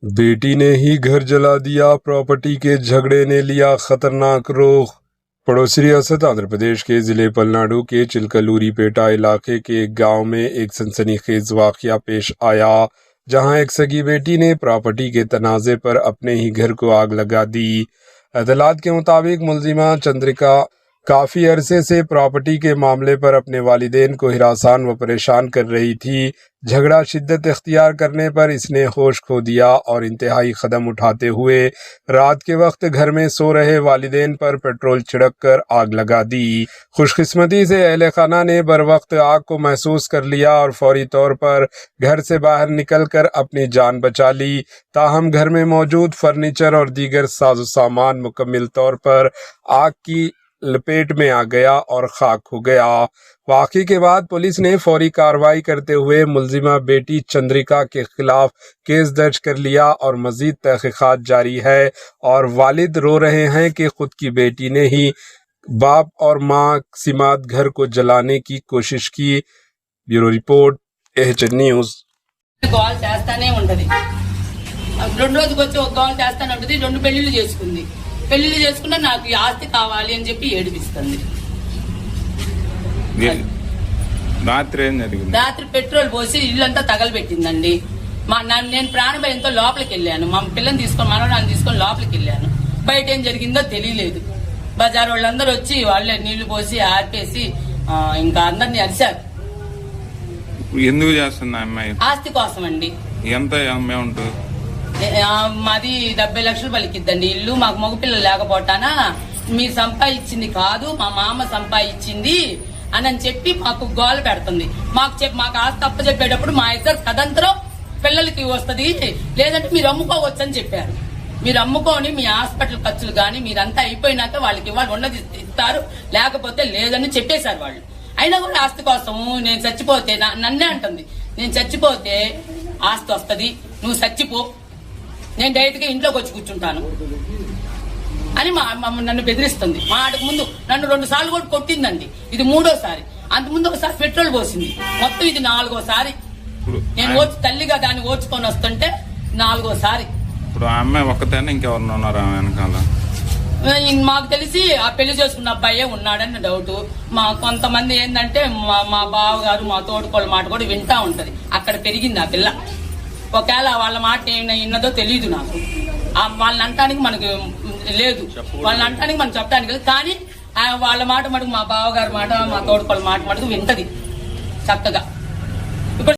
बेटी ने ही घर जला दिया, प्रॉपर्टी के झगड़े ने लिया खतरनाक रुख। पड़ोसी रियासत आंध्र प्रदेश के जिले पलनाडु के चिलकलूरीपेटा इलाके के एक गांव में एक सनसनीखेज वाकया पेश आया, जहां एक सगी बेटी ने प्रॉपर्टी के तनाजे पर अपने ही घर को आग लगा दी। अदालत के मुताबिक मुलजिमा चंद्रिका काफी अरसे से प्रॉपर्टी के मामले पर अपने वालिदैन को हिरासान व परेशान कर रही थी। झगड़ा शिद्दत इख्तियार करने पर इसने होश खो दिया और इंतहाई कदम उठाते हुए रात के वक्त घर में सो रहे वालिदैन पर पेट्रोल छिड़क कर आग लगा दी। खुशकिस्मती से अहले खाना ने बर वक्त आग को महसूस कर लिया और फौरी तौर पर घर से बाहर निकलकर अपनी जान बचा ली। ताहम घर में मौजूद फर्नीचर और दीगर साजो सामान मुकम्मल तौर पर आग की लपेट में आ गया और खाक हो गया। वाक़ई के बाद पुलिस ने फौरी कार्रवाई करते हुए मुलजिमा बेटी चंद्रिका के खिलाफ केस दर्ज कर लिया और मजीद तहकीकात जारी है। और वालिद रो रहे हैं कि खुद की बेटी ने ही बाप और माँ सिमात घर को जलाने की कोशिश की। Bureau report, HN news. Goal చేస్తానే ఉంటది. రెండు రోజుకి వచ్చి ఒక గోల్ చేస్తానే ఉంటది. రెండు పెళ్లిళ్ళు చేసుకుంది. పెళ్లిళ్ళు చేసుకున్నా నాకు ఈ ఆస్తి కావాలి అని చెప్పి ఏడిపిస్తుంది. రాత్రి పెట్రోల్ పోసి ఇల్లంతా తగలబెట్టిందండి. నేను ప్రాణభయంతో లోపలికి వెళ్ళాను. మా పిల్లని తీసుకొని మనవరాన్ని తీసుకొని లోపలికి వెళ్ళాను. బయట ఏం జరిగిందో తెలియలేదు. బజార్ వాళ్ళందరూ వచ్చి వాళ్ళే నీళ్లు పోసి ఆర్పేసి ఇంకా అందరినీ అరిశారు. ఎందుకు చేస్తున్నా అమ్మాయి? ఆస్తి కోసం అండి. ఎంత అమౌంట్? మాది 70 లక్షలు పలికిద్దండి ఇల్లు. మాకు మగపిల్లలు లేకపోతానా మీరు సంపాదించింది కాదు, మా మామ సంపాదించింది అని చెప్పి మాకు గోల పెడుతుంది. మాకు ఆస్తి తప్ప చెప్పేటప్పుడు మా ఇద్దరు తదంతరం పిల్లలకి వస్తుంది, లేదంటే మీరు అమ్ముకోవచ్చు అని చెప్పారు. మీరు అమ్ముకొని మీ హాస్పిటల్ ఖర్చులు కానీ మీరంతా అయిపోయినాక వాళ్ళకి ఇవ్వాలి, ఉన్నది ఇస్తారు, లేకపోతే లేదని చెప్పేశారు వాళ్ళు. అయినా కూడా ఆస్తి కోసము నేను చచ్చిపోతే నన్నే అంటుంది, నేను చచ్చిపోతే ఆస్తి వస్తుంది, నువ్వు చచ్చిపో, నేను డైరెక్ట్ గా ఇంట్లోకి వచ్చి కూర్చుంటాను అని నన్ను బెదిరిస్తుంది. మా ఆటకు ముందు నన్ను 2 సార్లు కూడా కొట్టిందండి. ఇది 3వసారి. అంతకుముందు ఒకసారి పెట్రోల్ పోసింది. మొత్తం ఇది 4వసారి. నేను తల్లిగా దాన్ని ఓర్చుకొని వస్తుంటే 4వసారి. ఇప్పుడు ఆ అమ్మాయి ఒక్కతేనే ఇంకెవరు ఉన్నారా వెనకాల? మాకు తెలిసి ఆ పెళ్లి చేసుకున్న అబ్బాయే ఉన్నాడని డౌట్. మా కొంతమంది ఏంటంటే మా బావగారు మా తోడుకోళ్ళ మాట కూడా వింటా ఉంటది. అక్కడ పెరిగింది ఆ పిల్ల. ఒకవేళ వాళ్ళ మాట ఏమైనదో తెలియదు నాకు. వాళ్ళని అంటానికి మనకు లేదు, వాళ్ళని అంటానికి మనం చెప్పడానికి లేదు. కానీ వాళ్ళ మాట మటుకు మా బావగారి మాట మా తోడుకోళ్ళ మాట మటుకు వింటది చక్కగా.